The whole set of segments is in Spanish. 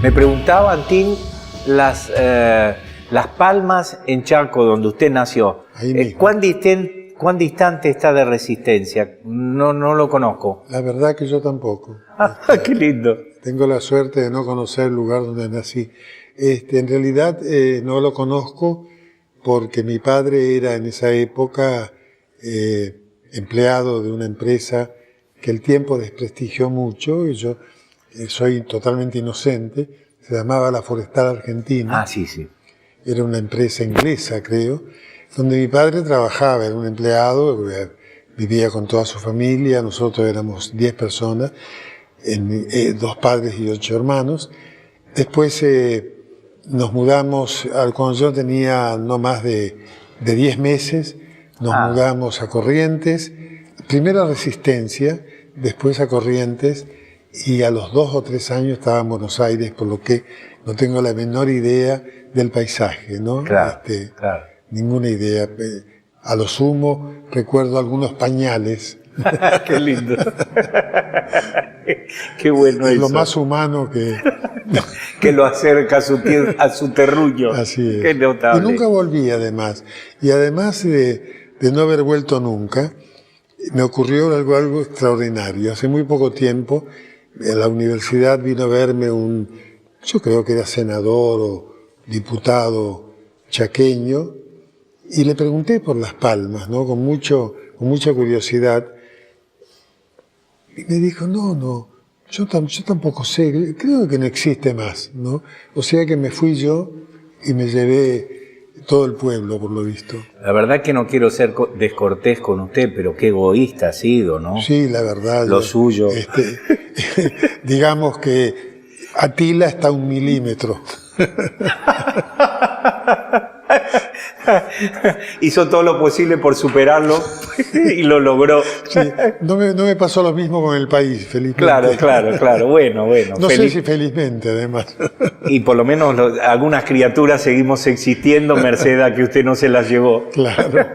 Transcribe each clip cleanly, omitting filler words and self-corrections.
Me preguntaba, Antín, las Palmas en Chaco, donde usted nació. ¿Cuán distante está de Resistencia? No lo conozco. La verdad que yo tampoco. ¡Qué lindo! Tengo la suerte de no conocer el lugar donde nací. En realidad no lo conozco porque mi padre era en esa época empleado de una empresa que el tiempo desprestigió mucho, y yo soy totalmente inocente. Se llamaba La Forestal Argentina. Ah, sí, sí. Era una empresa inglesa, creo, donde mi padre trabajaba, era un empleado, vivía con toda su familia, nosotros éramos 10 personas, 2 padres y 8 hermanos. Después nos mudamos, cuando yo tenía no más de 10 meses, nos mudamos a Corrientes, primero a Resistencia, después a Corrientes, y a los 2 o 3 años estaba en Buenos Aires, por lo que no tengo la menor idea del paisaje, ¿no? Claro, claro. Ninguna idea. A lo sumo recuerdo algunos pañales. ¡Qué lindo! ¡Qué bueno es eso! Lo más humano que lo acerca a su terruño. Así es. ¡Qué notable! Y nunca volví, además. Y además de no haber vuelto nunca, me ocurrió algo extraordinario. Hace muy poco tiempo, en la universidad vino a verme yo creo que era senador o diputado chaqueño, y le pregunté por Las Palmas, ¿no? Con mucha curiosidad. Y me dijo, no, yo tampoco sé, creo que no existe más, ¿no? O sea que me fui yo y me llevé todo el pueblo, por lo visto. La verdad que no quiero ser descortés con usted, pero qué egoísta ha sido, ¿no? Sí, la verdad. Lo suyo. Digamos que Atila está a 1 milímetro. Hizo todo lo posible por superarlo y lo logró. Sí, no me pasó lo mismo con el país, felizmente. Claro. Bueno. No sé si felizmente, además. Y por lo menos algunas criaturas seguimos existiendo, merced a que usted no se las llevó. Claro.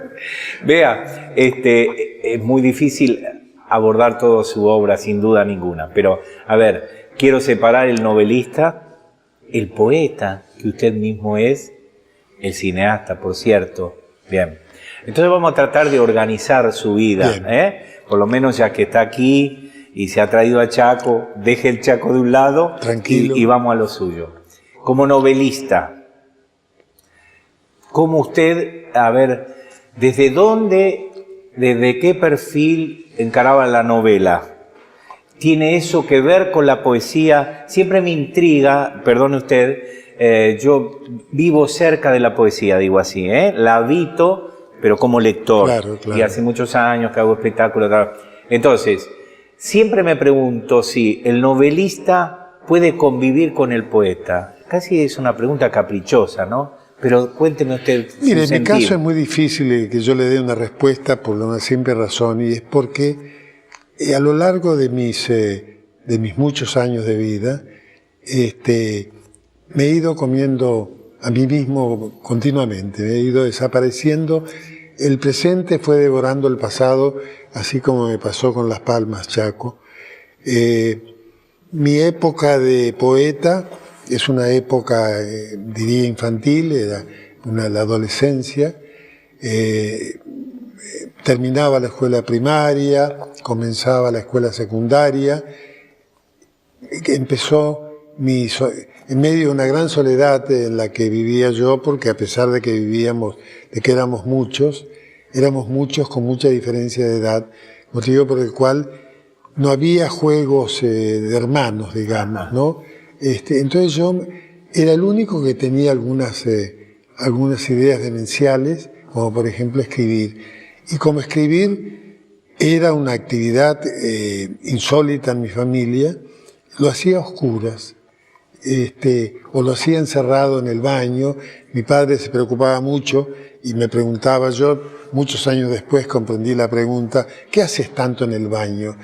Vea, es muy difícil abordar toda su obra, sin duda ninguna. Pero, a ver, quiero separar el novelista, el poeta que usted mismo es, el cineasta, por cierto. Bien. Entonces vamos a tratar de organizar su vida, por lo menos ya que está aquí y se ha traído a Chaco, deje el Chaco de un lado. Tranquilo. Y vamos a lo suyo. Como novelista, ¿cómo usted, a ver, desde qué perfil encaraba la novela? ¿Tiene eso que ver con la poesía? Siempre me intriga, perdone usted, yo vivo cerca de la poesía, digo así, la habito, pero como lector. Claro. Y hace muchos años que hago espectáculos. Entonces, siempre me pregunto si el novelista puede convivir con el poeta. Casi es una pregunta caprichosa, ¿no? Pero cuénteme usted. Mire, en mi caso es muy difícil que yo le dé una respuesta por una simple razón, y es porque a lo largo de mis muchos años de vida, me he ido comiendo a mí mismo continuamente, me he ido desapareciendo. El presente fue devorando el pasado, así como me pasó con Las Palmas, Chaco. Mi época de poeta es una época, diría, infantil, era la adolescencia. Terminaba la escuela primaria, comenzaba la escuela secundaria, que empezó en medio de una gran soledad en la que vivía yo, porque a pesar de que éramos muchos con mucha diferencia de edad, motivo por el cual no había juegos de hermanos, digamos, ¿no? Entonces yo era el único que tenía algunas ideas demenciales, como por ejemplo escribir. Y como escribir era una actividad insólita en mi familia, lo hacía a oscuras, o lo hacía encerrado en el baño. Mi padre se preocupaba mucho y me preguntaba, yo muchos años después comprendí la pregunta, ¿qué haces tanto en el baño?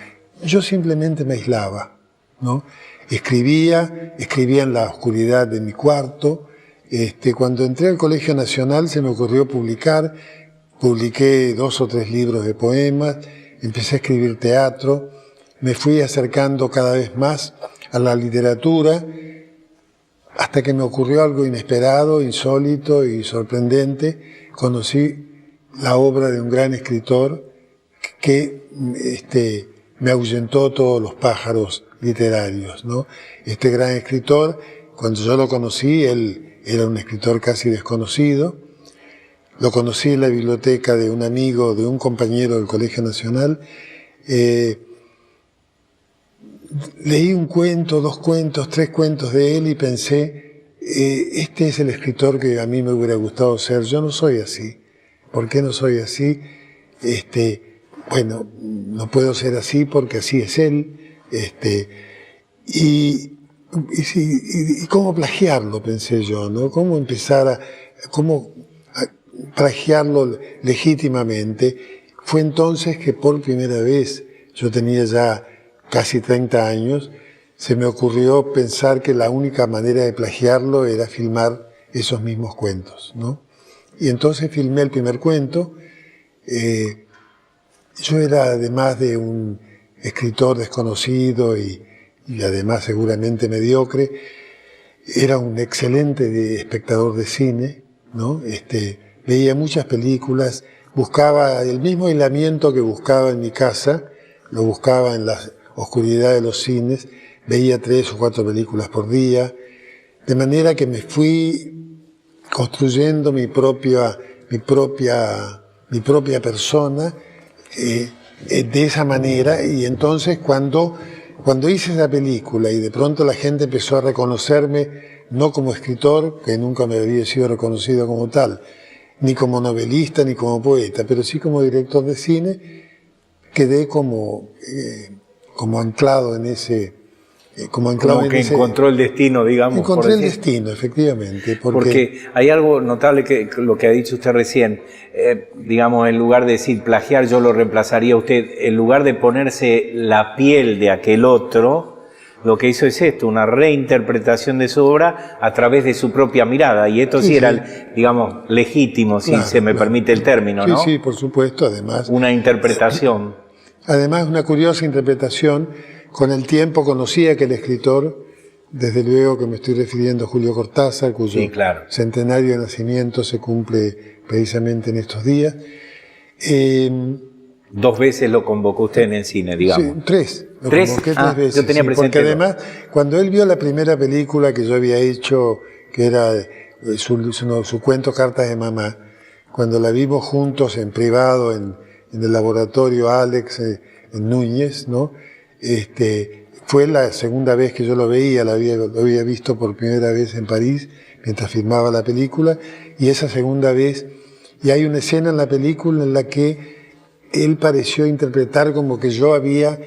Yo simplemente me aislaba, ¿no? Escribía en la oscuridad de mi cuarto. Cuando entré al Colegio Nacional se me ocurrió publiqué 2 o 3 libros de poemas, empecé a escribir teatro, me fui acercando cada vez más a la literatura, hasta que me ocurrió algo inesperado, insólito y sorprendente. Conocí la obra de un gran escritor que me ahuyentó todos los pájaros literarios, ¿no? Este gran escritor, cuando yo lo conocí, él era un escritor casi desconocido. Lo conocí en la biblioteca de un amigo, de un compañero del Colegio Nacional. Leí un cuento, 2 cuentos, 3 cuentos de él y pensé, este es el escritor que a mí me hubiera gustado ser. Yo no soy así. ¿Por qué no soy así? Bueno, no puedo ser así porque así es él. Y cómo plagiarlo, pensé yo, ¿no? Cómo empezar a plagiarlo legítimamente. Fue entonces que por primera vez, yo tenía ya casi 30 años, se me ocurrió pensar que la única manera de plagiarlo era filmar esos mismos cuentos, ¿no? Y entonces filmé el primer cuento. Yo era, además de un escritor desconocido y además seguramente mediocre, era un excelente espectador de cine, ¿no? Veía muchas películas, buscaba el mismo aislamiento que buscaba en mi casa, lo buscaba en la oscuridad de los cines, veía 3 o 4 películas por día, de manera que me fui construyendo mi propia persona de esa manera. Y entonces cuando hice esa película y de pronto la gente empezó a reconocerme, no como escritor, que nunca me había sido reconocido como tal, ni como novelista, ni como poeta, pero sí como director de cine, quedé como anclado en ese... Como que encontró el destino, digamos. Encontré el destino, efectivamente. Porque hay algo notable que lo que ha dicho usted recién, digamos, en lugar de decir plagiar, yo lo reemplazaría a usted, en lugar de ponerse la piel de aquel otro, lo que hizo es esto, una reinterpretación de su obra a través de su propia mirada. Y esto sí era, digamos, legítimo, si se me permite el término, ¿no? Sí, por supuesto, además. Una interpretación. Además, una curiosa interpretación. Con el tiempo conocí a aquel escritor, desde luego que me estoy refiriendo a Julio Cortázar, cuyo centenario de nacimiento se cumple precisamente en estos días. 2 veces lo convocó usted en el cine, digamos. Sí, 3. Lo convoqué 3 veces. Yo tenía presente. Porque además, cuando él vio la primera película que yo había hecho, que era su cuento Cartas de Mamá, cuando la vimos juntos en privado en el laboratorio Alex en Núñez, ¿no? Fue la segunda vez que yo lo veía, lo había visto por primera vez en París, mientras filmaba la película, y esa segunda vez, y hay una escena en la película en la que él pareció interpretar como que yo había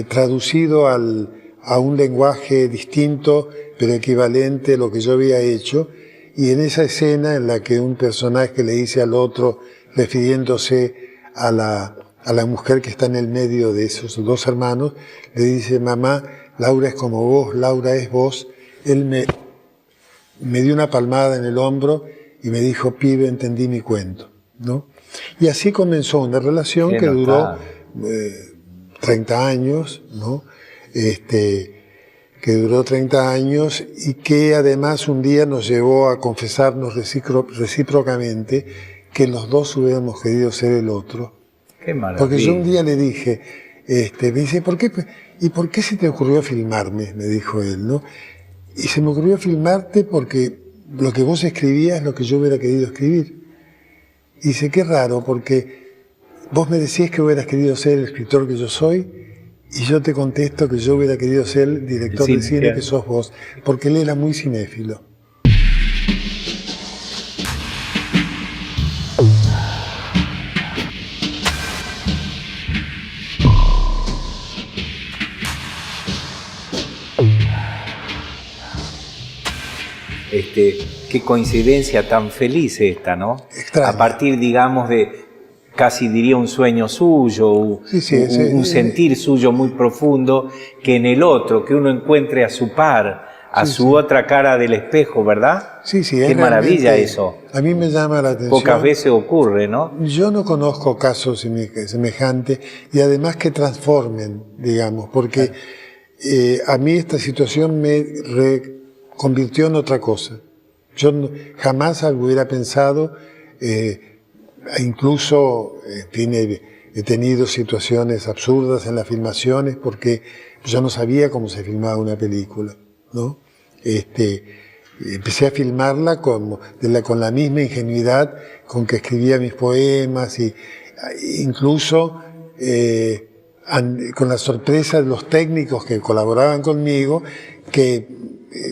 traducido a un lenguaje distinto, pero equivalente, lo que yo había hecho, y en esa escena en la que un personaje le dice al otro, refiriéndose a la mujer que está en el medio de esos 2 hermanos, le dice, mamá, Laura es como vos, Laura es vos. Él me dio una palmada en el hombro y me dijo, pibe, entendí mi cuento, ¿no? Y así comenzó una relación que duró 30 años, ¿no? Que duró 30 años y que además un día nos llevó a confesarnos recíprocamente que los 2 hubiéramos querido ser el otro. Qué maravilla. Porque yo un día le dije, me dice, ¿por qué se te ocurrió filmarme? Me dijo él, ¿no? Y se me ocurrió filmarte porque lo que vos escribías es lo que yo hubiera querido escribir. Y dice, qué raro, porque vos me decís que hubieras querido ser el escritor que yo soy, y yo te contesto que yo hubiera querido ser el director de cine que sos vos, porque él era muy cinéfilo. Qué coincidencia tan feliz esta, ¿no? Extraño. A partir, digamos, de casi diría un sueño suyo, un sentir suyo muy profundo, que en el otro, que uno encuentre a su par, a su otra cara del espejo, ¿verdad? Sí, Qué maravilla eso. A mí me llama la atención. Pocas veces ocurre, ¿no? Yo no conozco casos semejantes y además que transformen, digamos, porque a mí esta situación me convirtió en otra cosa. Yo jamás hubiera pensado, incluso, en fin, he tenido situaciones absurdas en las filmaciones porque yo no sabía cómo se filmaba una película, ¿no? Empecé a filmarla con la misma ingenuidad con que escribía mis poemas y incluso con la sorpresa de los técnicos que colaboraban conmigo, que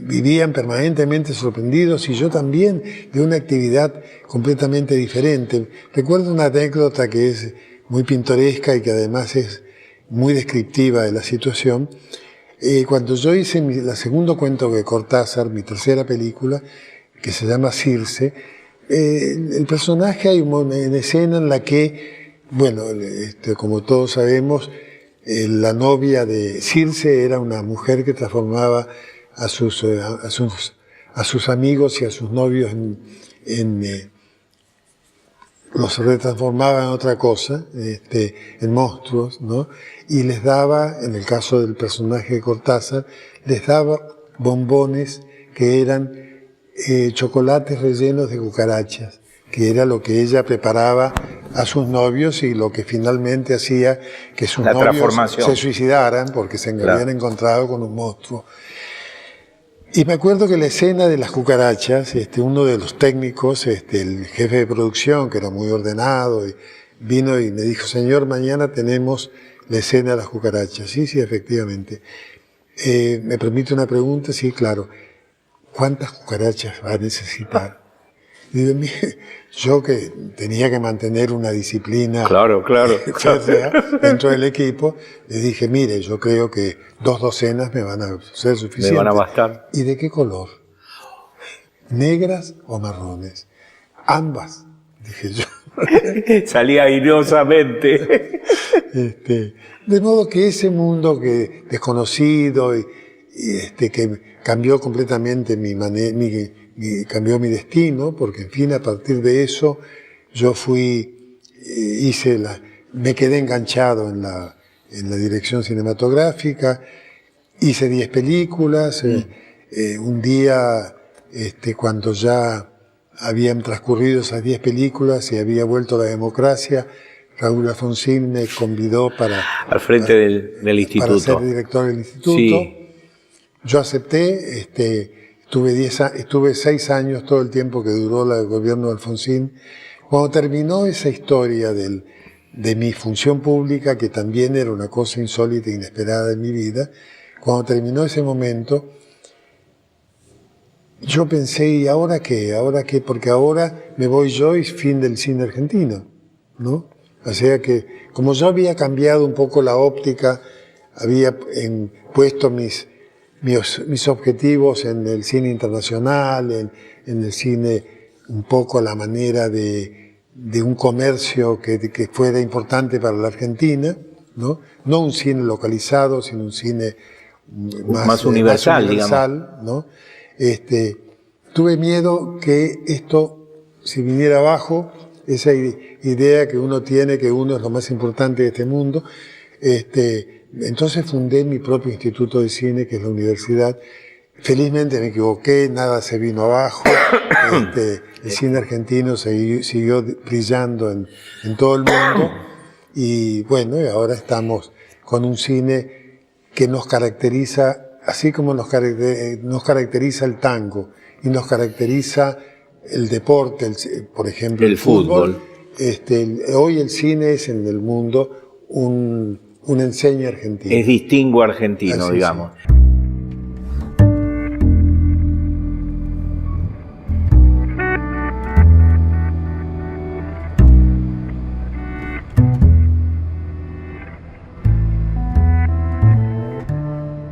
vivían permanentemente sorprendidos y yo también de una actividad completamente diferente. Recuerdo una anécdota que es muy pintoresca y que además es muy descriptiva de la situación. Cuando yo hice el segundo cuento de Cortázar, mi tercera película, que se llama Circe, el personaje hay una escena en la que, bueno, como todos sabemos, la novia de Circe era una mujer que transformaba a sus amigos y a sus novios los retransformaba en otra cosa, en monstruos, ¿no? Y les daba, en el caso del personaje de Cortázar, les daba bombones que eran chocolates rellenos de cucarachas, que era lo que ella preparaba a sus novios y lo que finalmente hacía que sus novios se suicidaran porque se habían encontrado con un monstruo. Y me acuerdo que la escena de las cucarachas, uno de los técnicos, el jefe de producción, que era muy ordenado, vino y me dijo, señor, mañana tenemos la escena de las cucarachas. Sí, sí, efectivamente. ¿Me permite una pregunta? Sí, claro. ¿Cuántas cucarachas va a necesitar? Y digo, yo que tenía que mantener una disciplina claro. dentro del equipo, le dije, mire, yo creo que 2 docenas me van a ser suficientes. Me van a bastar. ¿Y de qué color? ¿Negras o marrones? Ambas, dije yo. Salía airosamente. De modo que ese mundo desconocido y que cambió completamente cambió mi destino, porque en fin, a partir de eso yo me quedé enganchado en la dirección cinematográfica, hice 10 películas, un día, cuando ya habían transcurrido esas 10 películas y había vuelto la democracia, Raúl Alfonsín me convidó al frente del instituto. Para ser director del instituto. Sí. Yo acepté, estuve 6 años, todo el tiempo que duró el gobierno de Alfonsín. Cuando terminó esa historia de mi función pública, que también era una cosa insólita e inesperada en mi vida, cuando terminó ese momento, yo pensé, ¿y ahora qué? ¿Ahora qué? Porque ahora me voy yo y fin del cine argentino, ¿no? O sea que, como yo había cambiado un poco la óptica, había puesto mis objetivos en el cine internacional, en el cine un poco a la manera de un comercio que fuera importante para la Argentina, ¿no? No un cine localizado, sino un cine más universal, digamos. ¿no? Tuve miedo que esto, si viniera abajo, esa idea que uno tiene que uno es lo más importante de este mundo, entonces fundé mi propio instituto de cine, que es la universidad. Felizmente me equivoqué, nada se vino abajo. El cine argentino siguió brillando en todo el mundo. Y bueno, ahora estamos con un cine que nos caracteriza, así como nos caracteriza el tango y nos caracteriza el deporte, por ejemplo, el fútbol. Hoy el cine es en el mundo un enseño argentino. Es distingo argentino, así, digamos. Sí.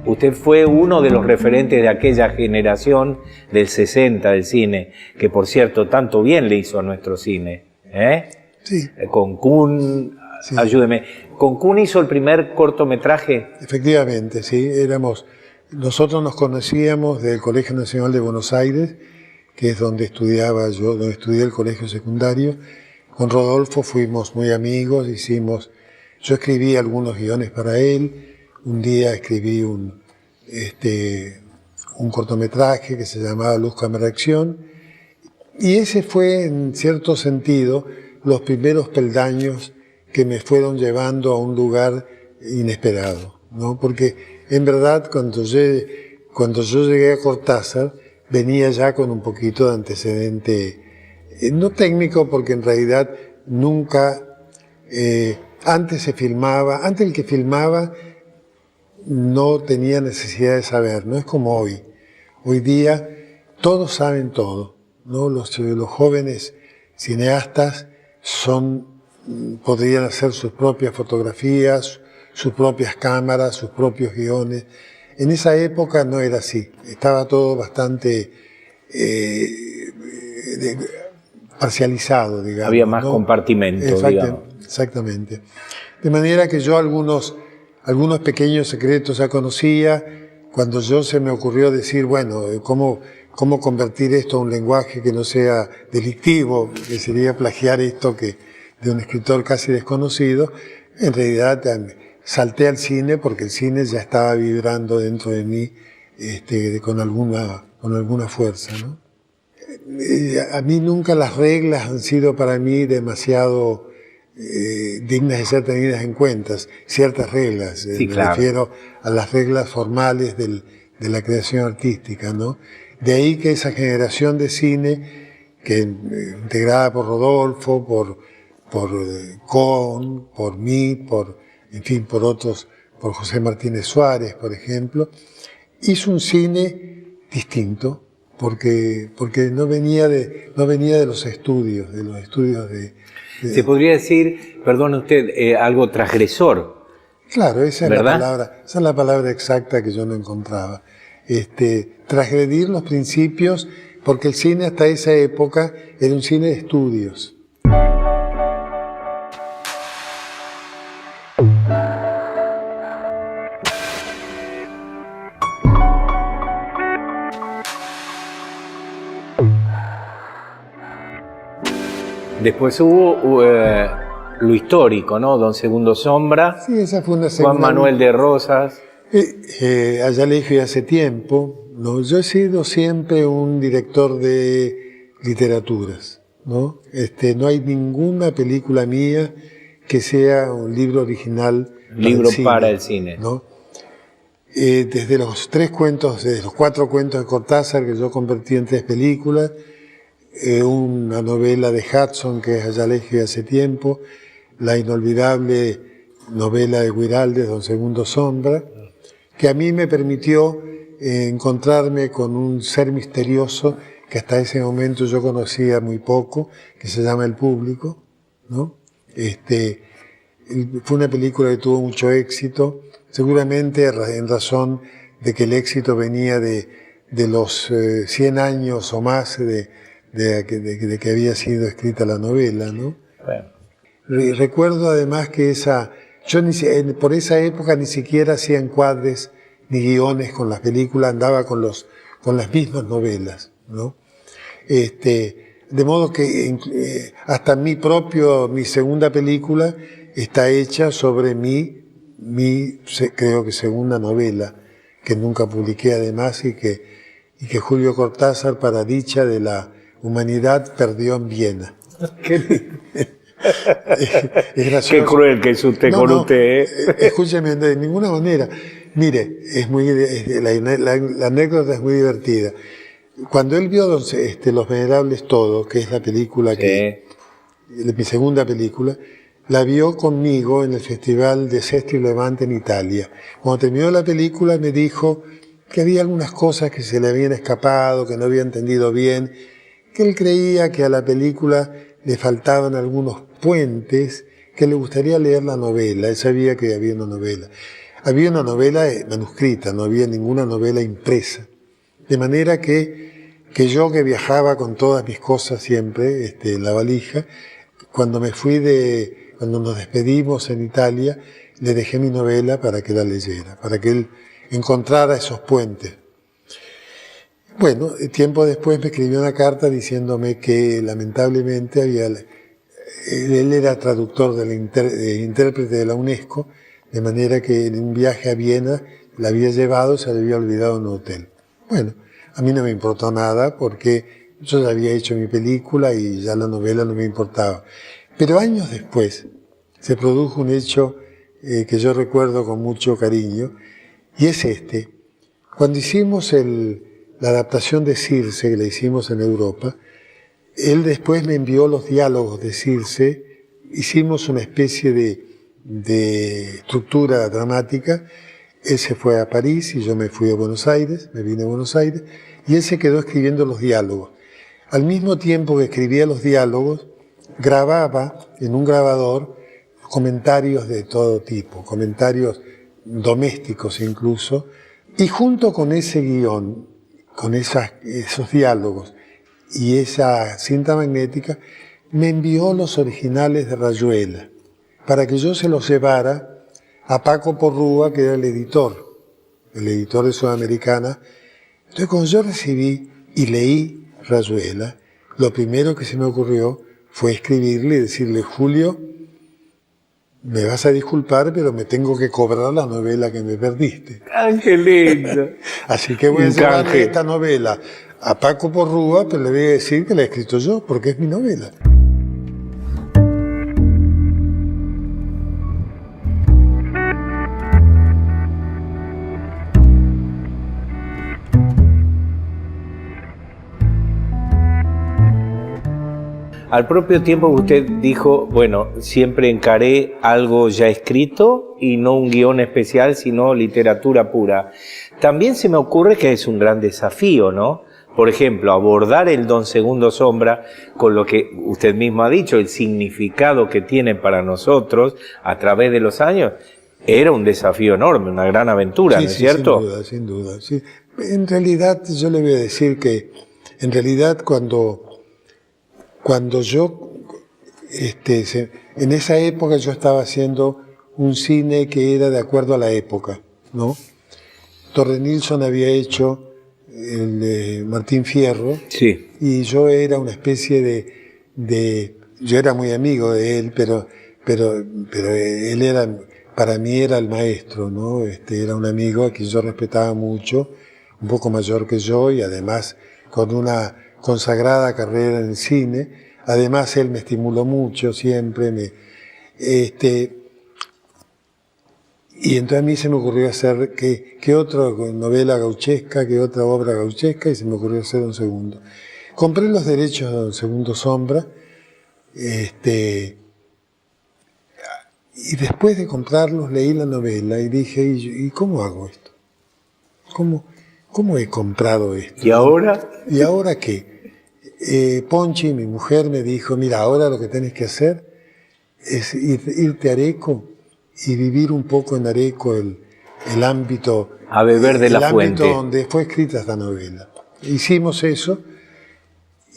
Usted fue uno de los referentes de aquella generación del 60 del cine, que por cierto tanto bien le hizo a nuestro cine. Sí. Con Kuhn, sí. Ayúdeme. ¿Con Kuhn hizo el primer cortometraje? Efectivamente, sí. Nosotros nos conocíamos del Colegio Nacional de Buenos Aires, que es donde estudiaba yo, donde estudié el colegio secundario. Con Rodolfo fuimos muy amigos, yo escribí algunos guiones para él. Un día escribí un cortometraje que se llamaba Luz, Cámara, Acción, y ese fue, en cierto sentido, los primeros peldaños que me fueron llevando a un lugar inesperado, ¿no? Porque en verdad cuando yo llegué a Cortázar venía ya con un poquito de antecedente, no técnico, porque en realidad nunca, antes el que filmaba no tenía necesidad de saber, no es como hoy. Hoy día todos saben todo, ¿no? Los jóvenes cineastas podrían hacer sus propias fotografías, sus propias cámaras, sus propios guiones. En esa época no era así, estaba todo bastante parcializado, digamos. Había más, ¿no?, compartimentos, digamos. Exactamente. De manera que yo algunos pequeños secretos ya conocía. Cuando se me ocurrió decir, bueno, ¿cómo convertir esto a un lenguaje que no sea delictivo, que sería plagiar esto de un escritor casi desconocido? En realidad salté al cine porque el cine ya estaba vibrando dentro de mí con alguna fuerza, ¿no? A mí nunca las reglas han sido para mí demasiado dignas de ser tenidas en cuenta, ciertas reglas, sí, me claro. refiero a las reglas formales de la creación artística, ¿no? De ahí que esa generación de cine, integrada por Rodolfo, por Kohn, por mí, por otros, por José Martínez Suárez, por ejemplo, hizo un cine distinto, porque no venía de los estudios, Se podría decir, perdone usted, algo transgresor. Claro, esa es ¿verdad? esa es la palabra exacta que yo no encontraba. Transgredir los principios, porque el cine hasta esa época era un cine de estudios. Después hubo lo histórico, ¿no? Don Segundo Sombra, Sí, esa fue una segunda. Juan Manuel de Rosas. Allá le dije hace tiempo, ¿no? Yo he sido siempre un director de literaturas, ¿no? No hay ninguna película mía que sea un libro original Para el cine. ¿no? Desde los 4 cuentos de Cortázar, que yo convertí en 3 películas, una novela de Hudson, que es Allá le dije hace tiempo, la inolvidable novela de Guiraldes, Don Segundo Sombra, que a mí me permitió encontrarme con un ser misterioso que hasta ese momento yo conocía muy poco, que se llama El Público, ¿no? Fue una película que tuvo mucho éxito, seguramente en razón de que el éxito venía de los 100 años o más de que había sido escrita la novela, ¿no? Bueno. Recuerdo además que por esa época ni siquiera hacía encuadres ni guiones con las películas, andaba con las mismas novelas, ¿no? De modo que hasta mi segunda película está hecha sobre creo que segunda novela, que nunca publiqué además y que Julio Cortázar, para dicha de la humanidad, perdió en Viena. Es gracioso. Qué cruel que es usted con usted, ¿eh? Escúcheme, de ninguna manera. Mire, la anécdota es muy divertida. Cuando él vio Los Venerables Todos, que es la película mi segunda película, la vio conmigo en el Festival de Sestri Levante en Italia. Cuando terminó la película me dijo que había algunas cosas que se le habían escapado, que no había entendido bien, que él creía que a la película le faltaban algunos puentes, que le gustaría leer la novela. Él sabía que había una novela. Había una novela manuscrita, no había ninguna novela impresa. De manera que yo, que viajaba con todas mis cosas siempre en la valija, cuando nos despedimos en Italia, le dejé mi novela para que la leyera, para que él encontrara esos puentes. Bueno, tiempo después me escribió una carta diciéndome que lamentablemente él era traductor intérprete de la UNESCO, de manera que en un viaje a Viena la había llevado, se le había olvidado en un hotel. Bueno, a mí no me importó nada porque yo ya había hecho mi película y ya la novela no me importaba. Pero años después se produjo un hecho que yo recuerdo con mucho cariño, y es este. Cuando hicimos la adaptación de Circe, que la hicimos en Europa, él después me envió los diálogos de Circe, hicimos una especie de estructura dramática. Él se fue a París y yo me fui a Buenos Aires, me vine a Buenos Aires, y él se quedó escribiendo los diálogos. Al mismo tiempo que escribía los diálogos, grababa en un grabador comentarios de todo tipo, comentarios domésticos incluso, y junto con ese guión, con esos diálogos y esa cinta magnética, me envió los originales de Rayuela, para que yo se los llevara a Paco Porrúa, que era el editor de Sudamericana. Entonces, cuando yo recibí y leí Rayuela, lo primero que se me ocurrió fue escribirle y decirle: Julio, me vas a disculpar, pero me tengo que cobrar la novela que me perdiste. ¡Qué lindo! Así que voy a llevarle esta novela a Paco Porrúa, pero le voy a decir que la he escrito yo, porque es mi novela. Al propio tiempo usted dijo, bueno, siempre encaré algo ya escrito y no un guión especial, sino literatura pura. También se me ocurre que es un gran desafío, ¿no? Por ejemplo, abordar el Don Segundo Sombra con lo que usted mismo ha dicho, el significado que tiene para nosotros a través de los años, era un desafío enorme, una gran aventura, sí, ¿no es cierto? Sin duda, sin duda. Sí. En realidad, yo le voy a decir que, en realidad, cuando yo, en esa época yo estaba haciendo un cine que era de acuerdo a la época, ¿no? Torre Nilsson había hecho el de Martín Fierro, sí, y yo era una especie yo era muy amigo de él, pero él era, para mí era el maestro, ¿no? Era un amigo a quien yo respetaba mucho, un poco mayor que yo y además con una consagrada carrera en el cine. Además, él me estimuló mucho siempre. Y entonces a mí se me ocurrió hacer ¿qué otra novela gauchesca, qué otra obra gauchesca? Y se me ocurrió hacer Don Segundo. Compré los derechos de Don Segundo Sombra. Y después de comprarlos leí la novela y dije, ¿y cómo hago esto? ¿Cómo he comprado esto? ¿Y ahora? ¿Y ahora qué? Ponchi, mi mujer, me dijo, mira, ahora lo que tenés que hacer es irte a Areco y vivir un poco en Areco el ámbito... A beber de la fuente. El ámbito donde fue escrita esta novela. Hicimos eso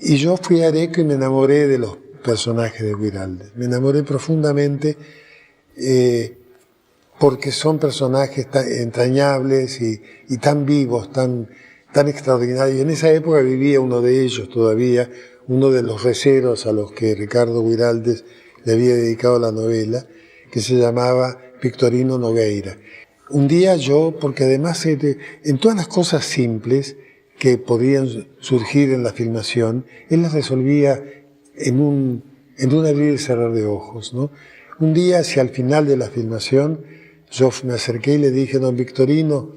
y yo fui a Areco y me enamoré de los personajes de Guiraldes. Me enamoré profundamente porque son personajes tan entrañables y tan vivos, tan extraordinarios. En esa época vivía uno de ellos todavía, uno de los receros a los que Ricardo Guiraldes le había dedicado la novela, que se llamaba Victorino Nogueira. Un día yo, porque además en todas las cosas simples que podían surgir en la filmación, él las resolvía en un abrir y cerrar de ojos, ¿no? Un día, hacia el final de la filmación, yo me acerqué y le dije: don Victorino,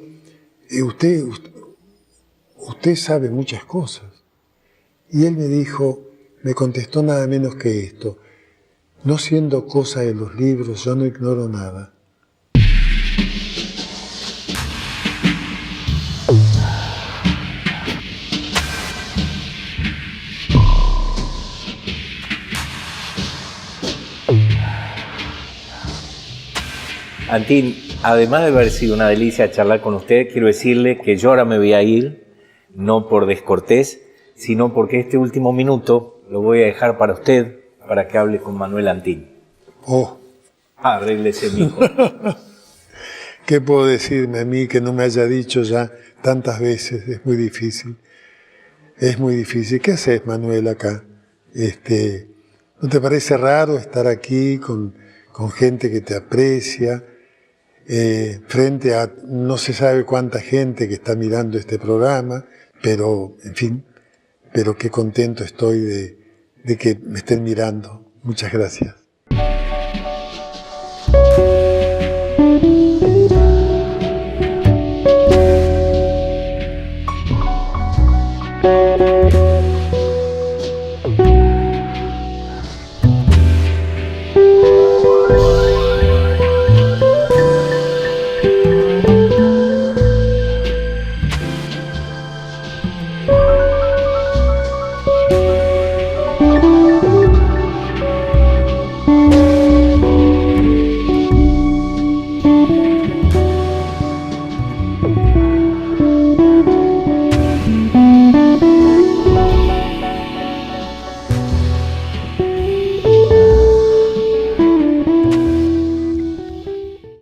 usted sabe muchas cosas. Y él me contestó nada menos que esto: no siendo cosa de los libros, yo no ignoro nada. Antín, además de haber sido una delicia charlar con usted, quiero decirle que yo ahora me voy a ir, no por descortés, sino porque este último minuto lo voy a dejar para usted, para que hable con Manuel Antín. Oh. Arréglese, mijo. ¿Qué puedo decirme a mí que no me haya dicho ya tantas veces? Es muy difícil. Es muy difícil. ¿Qué haces, Manuel, acá? ¿No te parece raro estar aquí con gente que te aprecia? frente a no se sabe cuánta gente que está mirando este programa, pero, en fin, pero qué contento estoy de que me estén mirando. Muchas gracias.